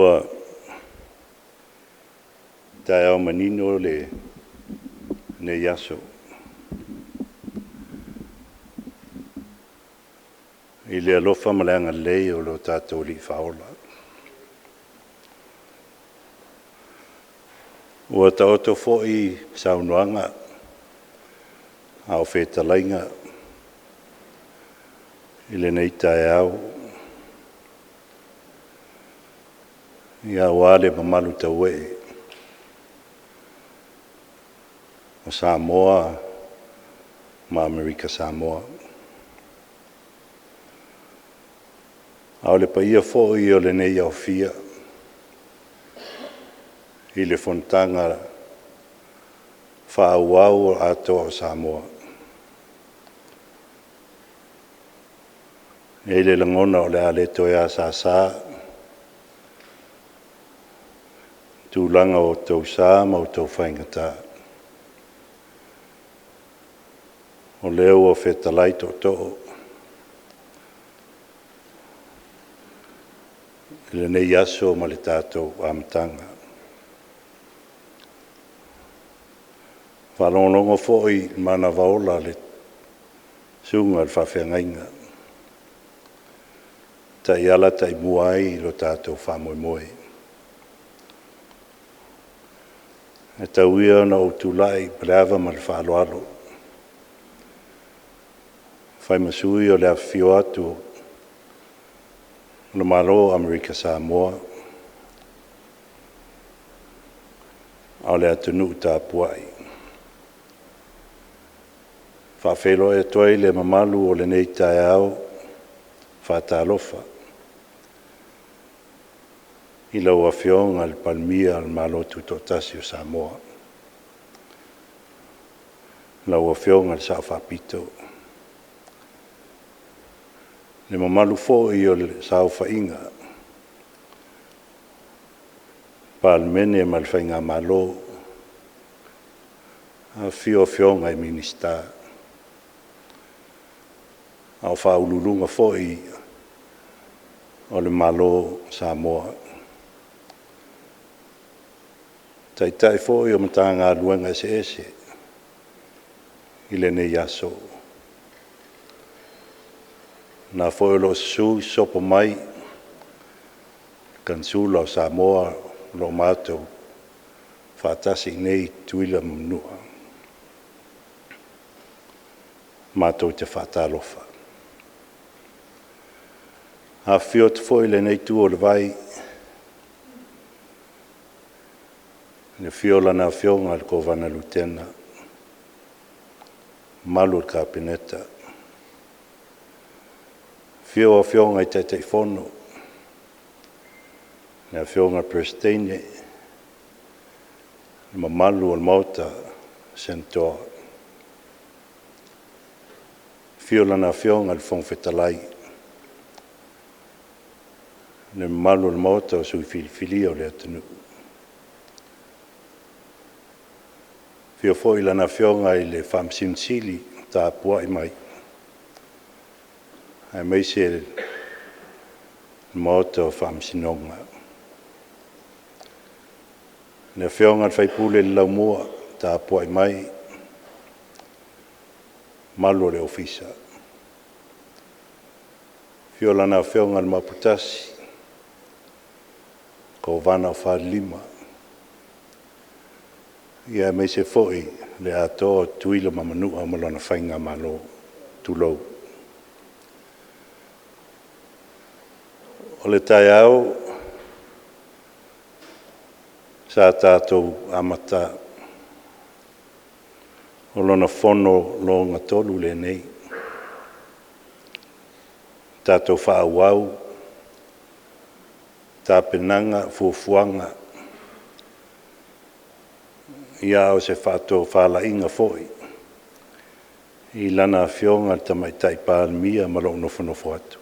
Ua tae au manino le ne yaso. I le alofa maleanga lei o lo tātou li whaola. Ua ta oto fo i saunoanga au whetalainga i le nei tae au. Ia wale mamalu tau e o Samoa ma Amerika Samoa. Au le paia fo i o le nei au fia i le Fonotaga whaauau o Atoa o Samoa. E le langona o le ale toea sa tūlanga o tau sā ma o tau whaingata. O leo o whetalai to'o. Le nei aso ma le tātou amatanga. Whalongongo fo'i mana vaola le sunga le whawhengainga. Tai ala tai muai lo tātou whamoemoe. E tauia na o tulai breava ma le whaaloalo. Whai masui o le Afioga atu le Malo Amerika Samoa. Au le atunu tāpuai. Whawhelo e toi le mamalu o le nei tae au whatalofa. I lau Afioga le Palemia le Malo tutotasi o Samoa. Lau Afioga le sao whapito. Le mamalu fo i o le sao whainga. Palemia ma le faigamalo. Afioga i minista. Au whaululunga fo i o le Malo Samoa. Taitaia fo i o matanga luenga ese. I le nei aso. Na fo lo su sopo mai kansula o Samoa lo matou fatasi nei Tutuila Manu'a. Matou te fatalofa. Afioga fo i le nei tu o le vai. Le fiola na Afioga le Kovana Lutena. Malo le kapineta. Afioga i taitaia fono. Le Afioga prestene. Le mamalu o le mauta sentoa. Fiola na Afioga le fonfetalai. Le mamalu o le mauta o sui filifili o le atunu. Fio foi lana Afioga i le whamsinsili tāpua i mai. Ai mai se le mauta o whamsinonga. Le Afioga le whaipule le laumua tāpua i mai. Malo le ofisa. Fio lana Afioga le maputasi. Kovana o whalima. Ia me se foi le Atoa Tutuila ma Manu'a ma lona faigamalo tulou. O le tae au sa tātou amata o lona fono longa tolu le nei. Tātou whaauau, tāpenanga, fuafuanga, ia o se whātou whālainga foi. I lana Afioga le tamaitai Palemia ma lo nofo atu.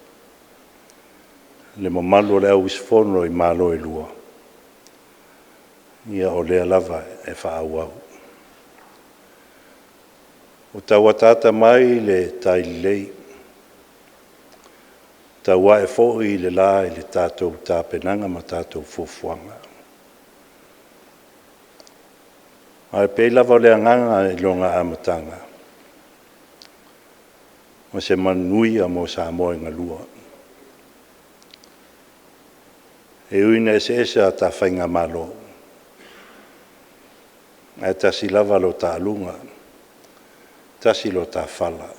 Le mamalu le au isfono i Malo e lua. Ia o lea lava e whaauau. O tauatata mai le taililei. Taua e fo I le la I le tātou tāpenanga ma tātou fuafuanga. Ai pei lava o le anganga I longa amatanga. Ma se manui a mo Samoa ngā lua. E uina ese a ta faigamalo. E tasi lava lo ta alunga. Tasi lo ta fala.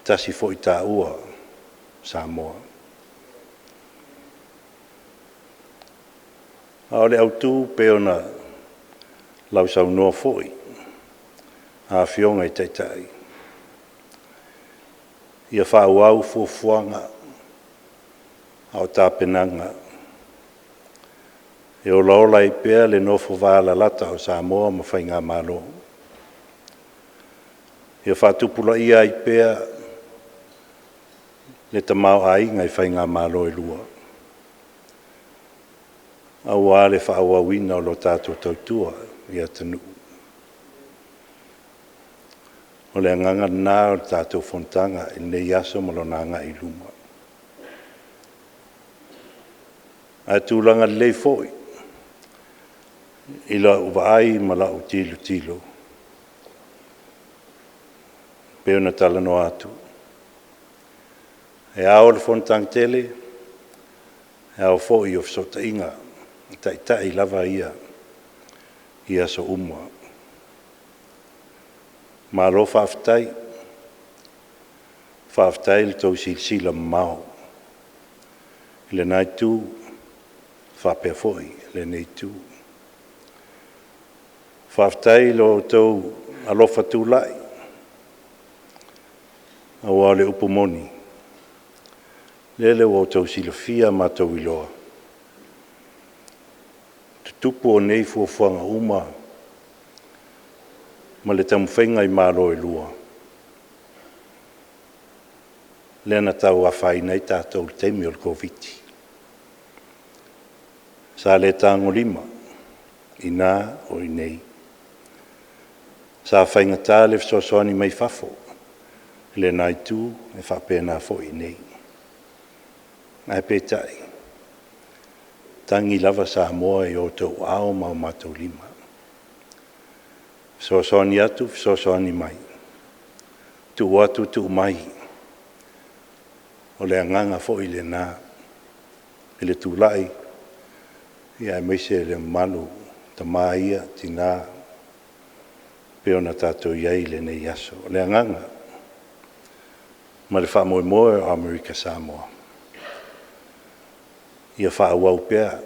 Tasi fo I ta ua Samoa. A ole autu peona lau sau noa foi. A Afioga I taitaia. Ia whauau fuafuanga au tāpenanga. E o laola I pēr le nofo wāla lata o Samoa ma faigamalo. Ia whātupula ia I pēr le tamau ainga I faigamalo e lua. Au a le whaauawina o lo tātou tautua ia tanu. O le anganga nā o tātou Fonotaga I nei aso ma lo nanga I luma. A tūlanga lei foi. I la uwaai ma la o tilo. Peona talano atu. E ao le Fonotaga tele, e ao foi o fsota inga, taitai lava ia so umwa. Malo whaftai le tau sila mau. Le nai tū, whapea foi, le nei tū. Whaftai lo tau alofa tulai. Awa le upumoni. Lele o tau sila fia matau iloa. Tupu o nei fuafuanga uma. Ma le tamuwhainga I Malo e lua. Lena tau a whai nei tātou temi o le koviti. Sa le tango lima, I nā o I nei. Sa whainga tā le fsosoani mai fafo, le nai tū e whapena fo I nei. Ai pētai, tangi lava Samoa I o tau ao mau mātou lima. Fsosoani atu, fsosoani mai. Tu atu, tu mai. O le anganga fo I le nā. I le tulai. Ia meise le Malo, tamaia, tina. Peona tātou iai le nei aso. O le anganga. Ma le whamoe o Amerika Samoa. Ia whaawau pēr.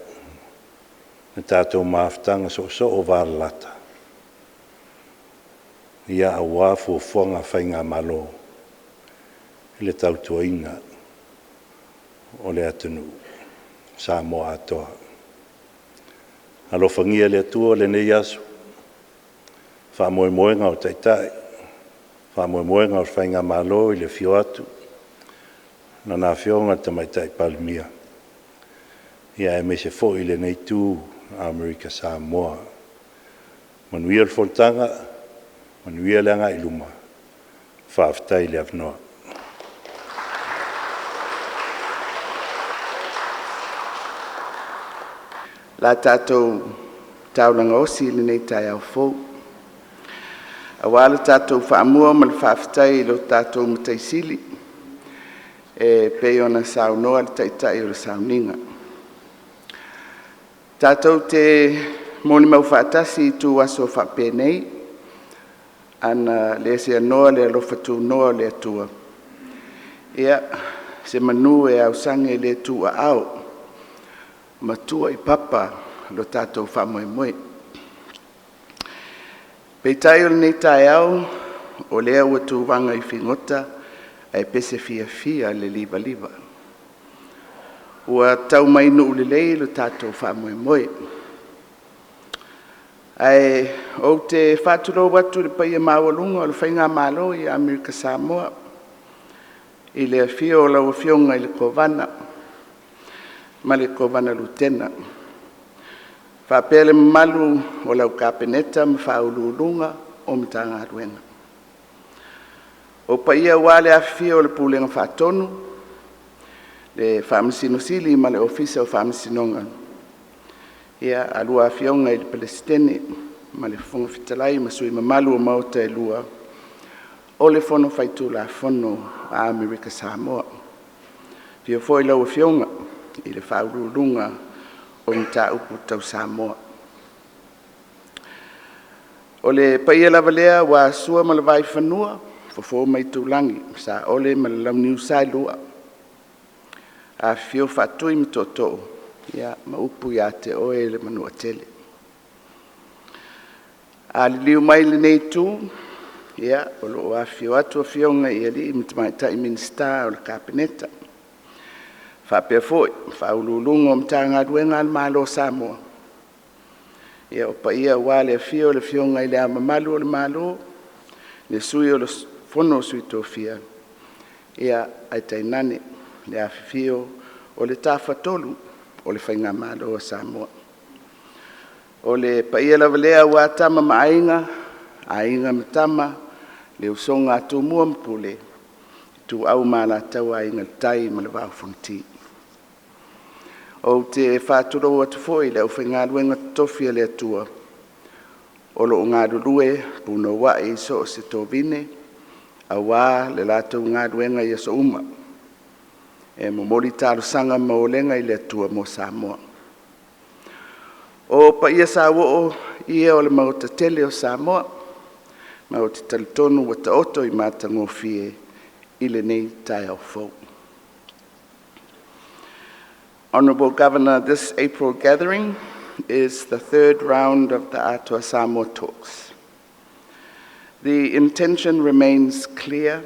Na tātou maaftanga so o wālata. Ia a wafu fuanga faigamalo I le tautuaina o le atunu Samoa Atoa. Alofangia le atua le nei aso. Whamoemoenga o taitai. Whamoemoenga o faigamalo I le fio atu. Na Afioga tamaitai Palemia. Ia e mese fo I le nei tū Amerika Samoa. Manu'a le Fonotaga. Manu'a le anga I luma. Whaaftai le avnoa. La tātou taulanga osi le nei tai au fou. A wala tātou whaamua ma le whaaftai lo tātou matai sili. E peiona saunoa le taitaia o le Sauniga. Tātou te moni mau whaatasi tu aso whaapenei. Ana le se anoa le alofa tu noa le atua. Ia se manu e au sange le tua au. Matua I papa lo tātou whamoemoe. Peitai o nei tai au o lea ua tu wanga I whingota ai pese fia le liva. Ua tau mai no ulelei lo tātou whamoemoe. Ai o te whāturo watu le paia mawalunga o le faigamalo I Amerika Samoa. I le afio o lau afionga I le Kovana. Ma le Kovana lutena. Whapea le Malo o lau kapeneta ma whaululunga o mtanga aruena. O paia wale afia o le pulenga whatonu, le whaamasinosili ma le ofisa o whaamasinonga. Ia alua Afioga I le Palestine, ma le fonga fitalai ma sui ma Malo o mauta e lua, o le fono faitula fono a Amerika Samoa. Fio foi lau Afioga I le whaurulunga o nta upu tau Samoa. O le paia lava lea wa sua ma le vai whanua, fofo mai tūlangi, sa ole ma le launi usai lua. A fio whatui mi toto, ia ma upu ia te oe le Manu'a tele. A li liu mai le nei tū, ia o lo a fio atu a Afioga ia li mi tamaitai minista o le kapineta. Whapea foi, whaululunga o mtanga duenga al Malo Samoa. Ia o pa ia wale a fio le Afioga I le ama Malo o le Malo, le sui o le fono sui tofia. Ia ai tainane le a fio o le tafa tolu o le faigamalo o Samoa. O le pa ia lava lea wa tama maainga, ainga matama, le usonga atu mua mpule, tu au mala tau ainga tai ma le vau fonti. O te whāturo atu foi le au whaingaluenga tofia le atua. O lo ngadurue puno wa I so o se tovine, a wā le lātou ngaduenga I so uma. E momoli tāru sanga maolenga I le atua mo Samoa. O pa ia sa o ia o le mauta tele o Samoa, ma o te talitonu wa ta oto I mātango fie I le nei tai au fau. Honourable Governor, this April gathering is the third round of the Atoa Samoa talks. The intention remains clear.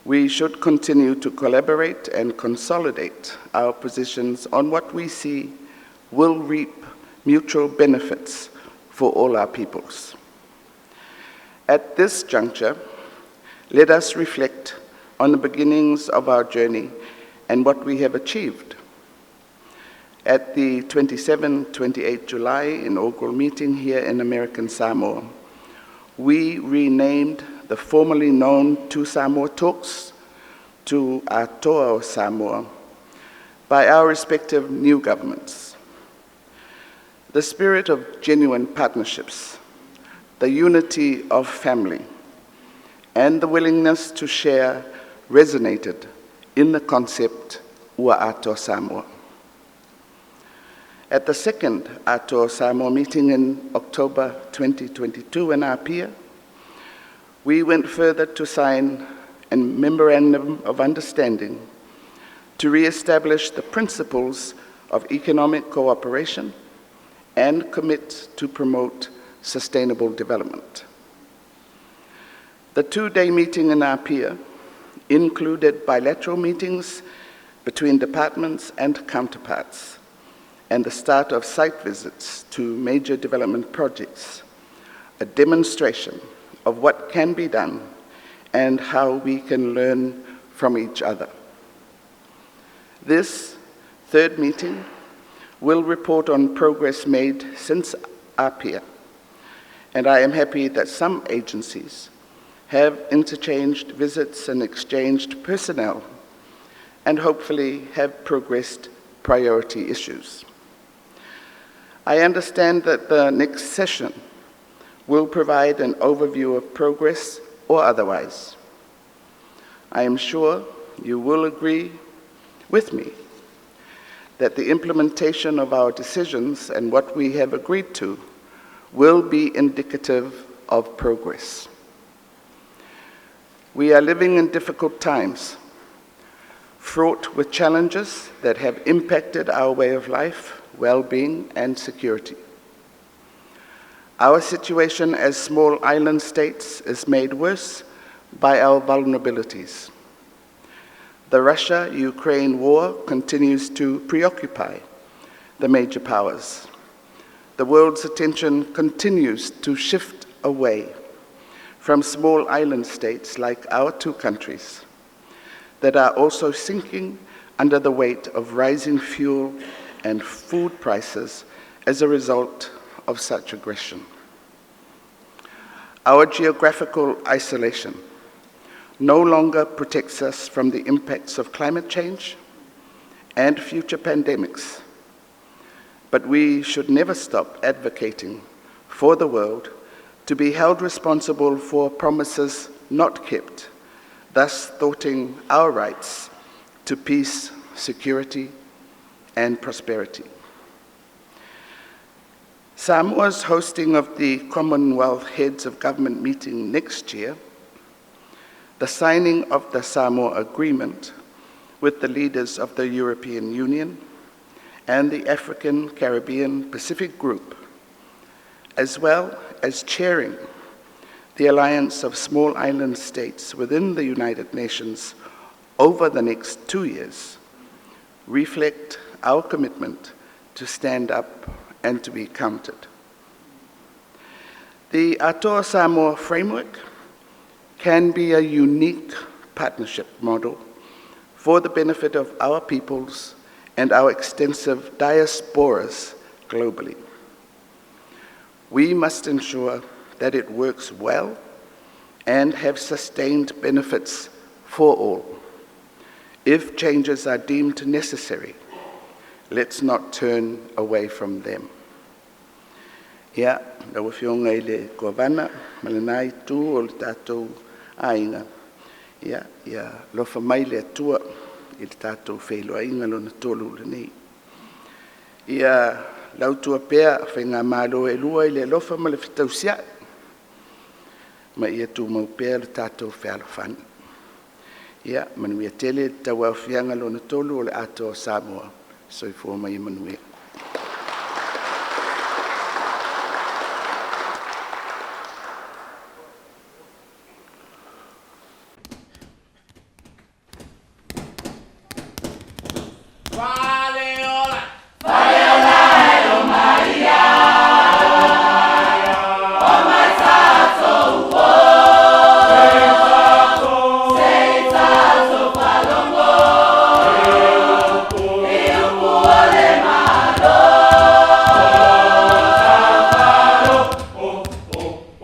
We should continue to collaborate and consolidate our positions on what we see will reap mutual benefits for all our peoples. At this juncture, let us reflect on the beginnings of our journey and what we have achieved. At the 27-28 July inaugural meeting here in American Samoa, we renamed the formerly known Two Samoa Talks to Atoa Samoa by our respective new governments. The spirit of genuine partnerships, the unity of family, and the willingness to share resonated in the concept Ua Atoa Samoa. At the second Atoa Samoa meeting in October 2022 in Apia, we went further to sign a memorandum of understanding to re-establish the principles of economic cooperation and commit to promote sustainable development. The two-day meeting in Apia included bilateral meetings between departments and counterparts, and the start of site visits to major development projects, a demonstration of what can be done and how we can learn from each other. This third meeting will report on progress made since Apia, and I am happy that some agencies have interchanged visits and exchanged personnel, and hopefully have progressed priority issues. I understand that the next session will provide an overview of progress or otherwise. I am sure you will agree with me that the implementation of our decisions and what we have agreed to will be indicative of progress. We are living in difficult times, fraught with challenges that have impacted our way of life, well-being, and security. Our situation as small island states is made worse by our vulnerabilities. The Russia-Ukraine war continues to preoccupy the major powers. The world's attention continues to shift away from small island states like our two countries that are also sinking under the weight of rising fuel and food prices as a result of such aggression. Our geographical isolation no longer protects us from the impacts of climate change and future pandemics. But we should never stop advocating for the world to be held responsible for promises not kept, thus thwarting our rights to peace, security, and prosperity. Samoa's hosting of the Commonwealth Heads of Government meeting next year, the signing of the Samoa Agreement with the leaders of the European Union and the African, Caribbean, Pacific Group, as well as chairing the Alliance of Small Island States within the United Nations over the next 2 years, reflect our commitment to stand up and to be counted. The Atoa Samoa framework can be a unique partnership model for the benefit of our peoples and our extensive diasporas globally. We must ensure that it works well and have sustained benefits for all. If changes are deemed necessary, let's not turn away from them. Ia, lau Afioga I le Kovana, malanai tu o le tātou ainga. Ia, lofa mai le atua I le tātou whailoainga lona tolu le nei. Ia, lau tua pēr faigamalo e lua I le lofa ma le fitausia. Ma ia tu mau pēr le tātou whaialofani. Ia, manuia tele tau au fianga lona tolu o le Atoa Samoa. Soifua mai Manu'a.